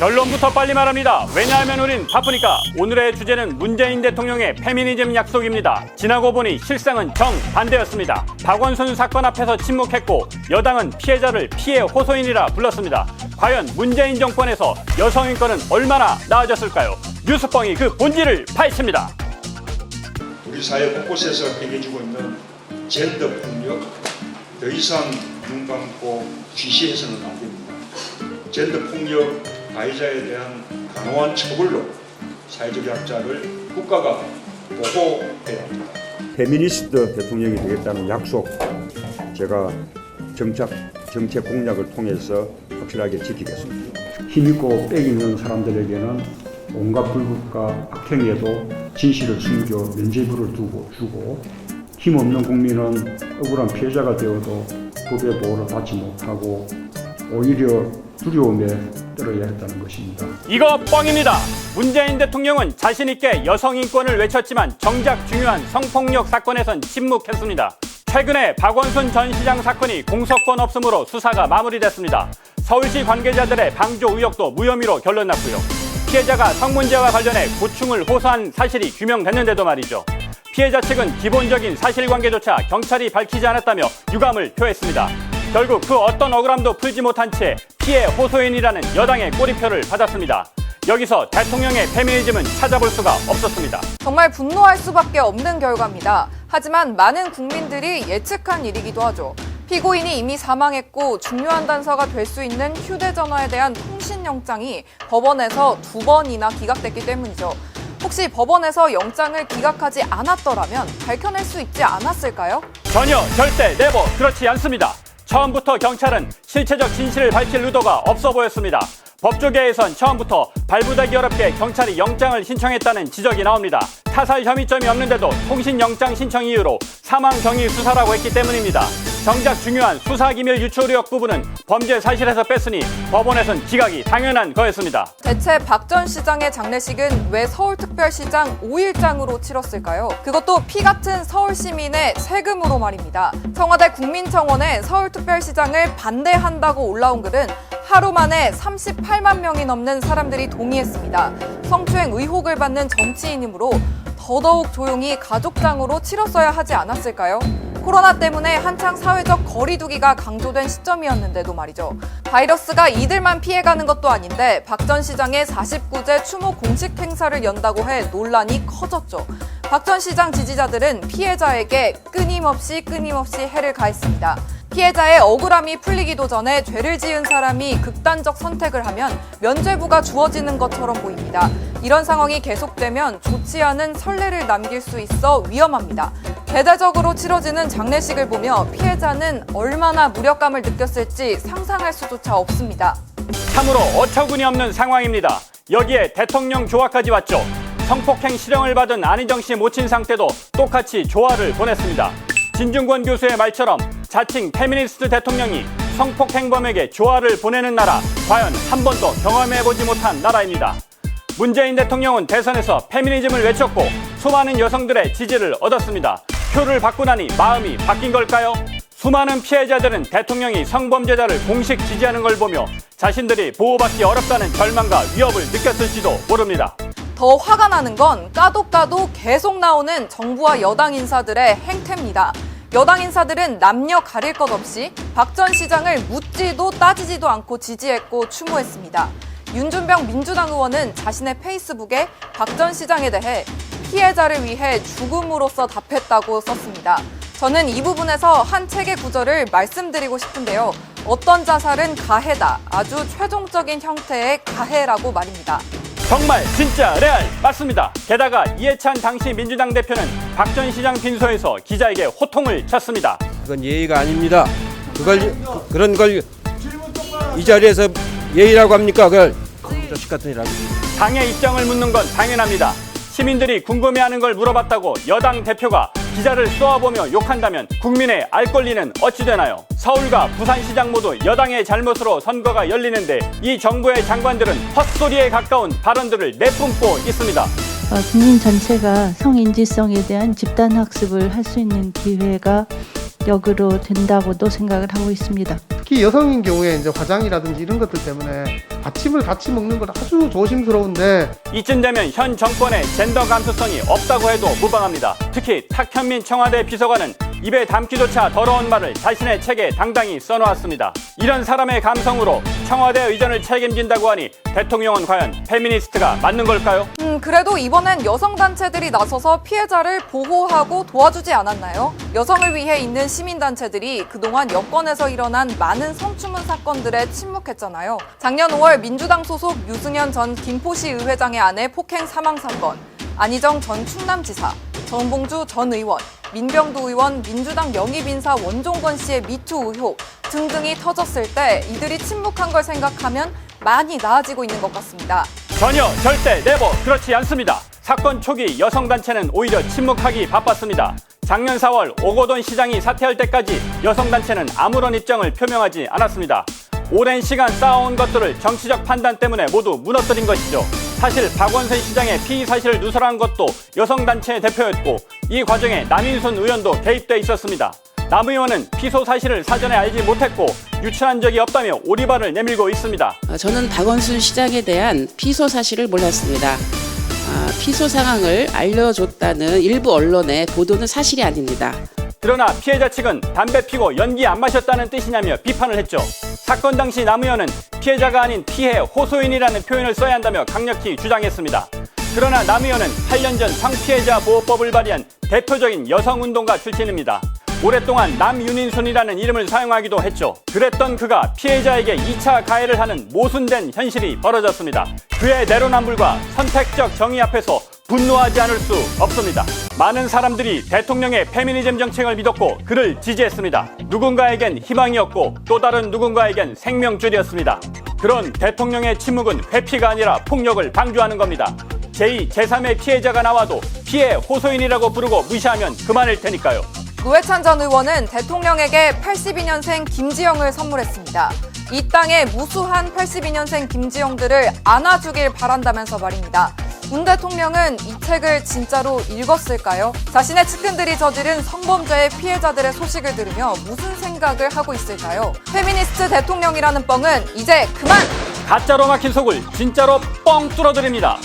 결론부터 빨리 말합니다. 왜냐하면 우린 바쁘니까. 오늘의 주제는 문재인 대통령의 페미니즘 약속입니다. 지나고 보니 실상은 정반대였습니다. 박원순 사건 앞에서 침묵했고 여당은 피해자를 피해 호소인이라 불렀습니다. 과연 문재인 정권에서 여성 인권은 얼마나 나아졌을까요? 뉴스뻥이 그 본질을 파헤칩니다. 우리 사회 곳곳에서 행해지고 있는 젠더 폭력 더 이상 눈 감고 쉬쉬해서는 안 됩니다. 젠더 폭력 가해자에 대한 단호한 처벌로 사회적 약자를 국가가 보호해야 합니다. 페미니스트 대통령이 되겠다는 약속, 제가 정책 공약을 통해서 확실하게 지키겠습니다. 힘있고 빽있는 사람들에게는 온갖 불법과 악행에도 진실을 숨겨 면죄부를 주고 힘없는 국민은 억울한 피해자가 되어도 법의 보호를 받지 못하고 오히려 두려움에 떨어야 했다는 것입니다. 이거 뻥입니다. 문재인 대통령은 자신 있게 여성 인권을 외쳤지만 정작 중요한 성폭력 사건에선 침묵했습니다. 최근에 박원순 전 시장 사건이 공소권 없음으로 수사가 마무리됐습니다. 서울시 관계자들의 방조 의혹도 무혐의로 결론났고요. 피해자가 성문제와 관련해 고충을 호소한 사실이 규명됐는데도 말이죠. 피해자 측은 기본적인 사실관계조차 경찰이 밝히지 않았다며 유감을 표했습니다. 결국 그 어떤 억울함도 풀지 못한 채 피해 호소인이라는 여당의 꼬리표를 받았습니다. 여기서 대통령의 페미니즘은 찾아볼 수가 없었습니다. 정말 분노할 수밖에 없는 결과입니다. 하지만 많은 국민들이 예측한 일이기도 하죠. 피고인이 이미 사망했고 중요한 단서가 될 수 있는 휴대전화에 대한 통신영장이 법원에서 2번이나 기각됐기 때문이죠. 혹시 법원에서 영장을 기각하지 않았더라면 밝혀낼 수 있지 않았을까요? 전혀, 절대, 네버 그렇지 않습니다. 처음부터 경찰은 실체적 진실을 밝힐 의도가 없어 보였습니다. 법조계에선 처음부터 발부되기 어렵게 경찰이 영장을 신청했다는 지적이 나옵니다. 타살 혐의점이 없는데도 통신영장 신청 이유로 사망 경위 수사라고 했기 때문입니다. 정작 중요한 수사기밀 유출 의혹 부분은 범죄 사실에서 뺐으니 법원에선 기각이 당연한 거였습니다. 대체 박 전 시장의 장례식은 왜 서울특별시장 5일장으로 치렀을까요? 그것도 피 같은 서울 시민의 세금으로 말입니다. 청와대 국민청원에 서울특별시장을 반대한다고 올라온 글은 하루 만에 38만 명이 넘는 사람들이 동의했습니다. 성추행 의혹을 받는 정치인이므로 더더욱 조용히 가족장으로 치렀어야 하지 않았을까요? 코로나 때문에 한창 사회적 거리두기가 강조된 시점이었는데도 말이죠. 바이러스가 이들만 피해가는 것도 아닌데 박 전 시장의 49제 추모 공식 행사를 연다고 해 논란이 커졌죠. 박 전 시장 지지자들은 피해자에게 끊임없이 해를 가했습니다. 피해자의 억울함이 풀리기도 전에 죄를 지은 사람이 극단적 선택을 하면 면죄부가 주어지는 것처럼 보입니다. 이런 상황이 계속되면 좋지 않은 선례를 남길 수 있어 위험합니다. 대대적으로 치러지는 장례식을 보며 피해자는 얼마나 무력감을 느꼈을지 상상할 수조차 없습니다. 참으로 어처구니 없는 상황입니다. 여기에 대통령 조화까지 왔죠. 성폭행 실형을 받은 안희정 씨 모친 상태도 똑같이 조화를 보냈습니다. 진중권 교수의 말처럼 자칭 페미니스트 대통령이 성폭행범에게 조화를 보내는 나라, 과연 한 번도 경험해보지 못한 나라입니다. 문재인 대통령은 대선에서 페미니즘을 외쳤고 수많은 여성들의 지지를 얻었습니다. 표를 받고 나니 마음이 바뀐 걸까요? 수많은 피해자들은 대통령이 성범죄자를 공식 지지하는 걸 보며 자신들이 보호받기 어렵다는 절망과 위협을 느꼈을지도 모릅니다. 더 화가 나는 건 까도 계속 나오는 정부와 여당 인사들의 행태입니다. 여당 인사들은 남녀 가릴 것 없이 박 전 시장을 묻지도 따지지도 않고 지지했고 추모했습니다. 윤준병 민주당 의원은 자신의 페이스북에 박 전 시장에 대해 피해자를 위해 죽음으로써 답했다고 썼습니다. 저는 이 부분에서 한 책의 구절을 말씀드리고 싶은데요. 어떤 자살은 가해다. 아주 최종적인 형태의 가해라고 말입니다. 정말 진짜 레알 맞습니다. 게다가 이해찬 당시 민주당 대표는 박 전 시장 빈소에서 기자에게 호통을 쳤습니다. 그건 예의가 아닙니다. 그런 걸 이 자리에서 예의라고 합니까? 그걸 자식 같은 일하고. 당의 입장을 묻는 건 당연합니다. 시민들이 궁금해하는 걸 물어봤다고 여당 대표가 기자를 쏘아보며 욕한다면 국민의 알 권리는 어찌 되나요? 서울과 부산시장 모두 여당의 잘못으로 선거가 열리는데 이 정부의 장관들은 헛소리에 가까운 발언들을 내뿜고 있습니다. 국민 전체가 성인지성에 대한 집단학습을 할 수 있는 기회가 역으로 된다고도 생각을 하고 있습니다. 특히 여성인 경우에 이제 화장이라든지 이런 것들 때문에 아침을 같이 먹는 건 아주 조심스러운데 이쯤 되면 현 정권의 젠더 감수성이 없다고 해도 무방합니다. 특히 탁현민 청와대 비서관은 입에 담기조차 더러운 말을 자신의 책에 당당히 써놓았습니다. 이런 사람의 감성으로 청와대 의전을 책임진다고 하니 대통령은 과연 페미니스트가 맞는 걸까요? 그래도 이번엔 여성단체들이 나서서 피해자를 보호하고 도와주지 않았나요? 여성을 위해 있는 시민단체들이 그동안 여권에서 일어난 많은 성추문 사건들에 침묵했잖아요. 작년 5월 민주당 소속 유승현 전 김포시 의회장의 아내 폭행 사망 사건, 안희정 전 충남지사, 정봉주 전 의원, 민병두 의원, 민주당 영입인사 원종건 씨의 미투 의혹 등등이 터졌을 때 이들이 침묵한 걸 생각하면 많이 나아지고 있는 것 같습니다. 전혀 절대 네버 그렇지 않습니다. 사건 초기 여성단체는 오히려 침묵하기 바빴습니다. 작년 4월 오거돈 시장이 사퇴할 때까지 여성단체는 아무런 입장을 표명하지 않았습니다. 오랜 시간 쌓아온 것들을 정치적 판단 때문에 모두 무너뜨린 것이죠. 사실 박원순 시장의 피의 사실을 누설한 것도 여성단체의 대표였고 이 과정에 남인순 의원도 개입돼 있었습니다. 남 의원은 피소 사실을 사전에 알지 못했고 유출한 적이 없다며 오리발을 내밀고 있습니다. 저는 박원순 시장에 대한 피소 사실을 몰랐습니다. 피소 상황을 알려줬다는 일부 언론의 보도는 사실이 아닙니다. 그러나 피해자 측은 담배 피고 연기 안 마셨다는 뜻이냐며 비판을 했죠. 사건 당시 남 의원은 피해자가 아닌 피해 호소인이라는 표현을 써야 한다며 강력히 주장했습니다. 그러나 남 의원은 8년 전 성피해자 보호법을 발의한 대표적인 여성운동가 출신입니다. 오랫동안 남윤인순이라는 이름을 사용하기도 했죠. 그랬던 그가 피해자에게 2차 가해를 하는 모순된 현실이 벌어졌습니다. 그의 내로남불과 선택적 정의 앞에서 분노하지 않을 수 없습니다. 많은 사람들이 대통령의 페미니즘 정책을 믿었고 그를 지지했습니다. 누군가에겐 희망이었고 또 다른 누군가에겐 생명줄이었습니다. 그런 대통령의 침묵은 회피가 아니라 폭력을 방조하는 겁니다. 제2, 제3의 피해자가 나와도 피해 호소인이라고 부르고 무시하면 그만일 테니까요. 노회찬 전 의원은 대통령에게 82년생 김지영을 선물했습니다. 이 땅에 무수한 82년생 김지영들을 안아주길 바란다면서 말입니다. 문 대통령은 이 책을 진짜로 읽었을까요? 자신의 측근들이 저지른 성범죄의 피해자들의 소식을 들으며 무슨 생각을 하고 있을까요? 페미니스트 대통령이라는 뻥은 이제 그만! 가짜로 막힌 속을 진짜로 뻥 뚫어드립니다.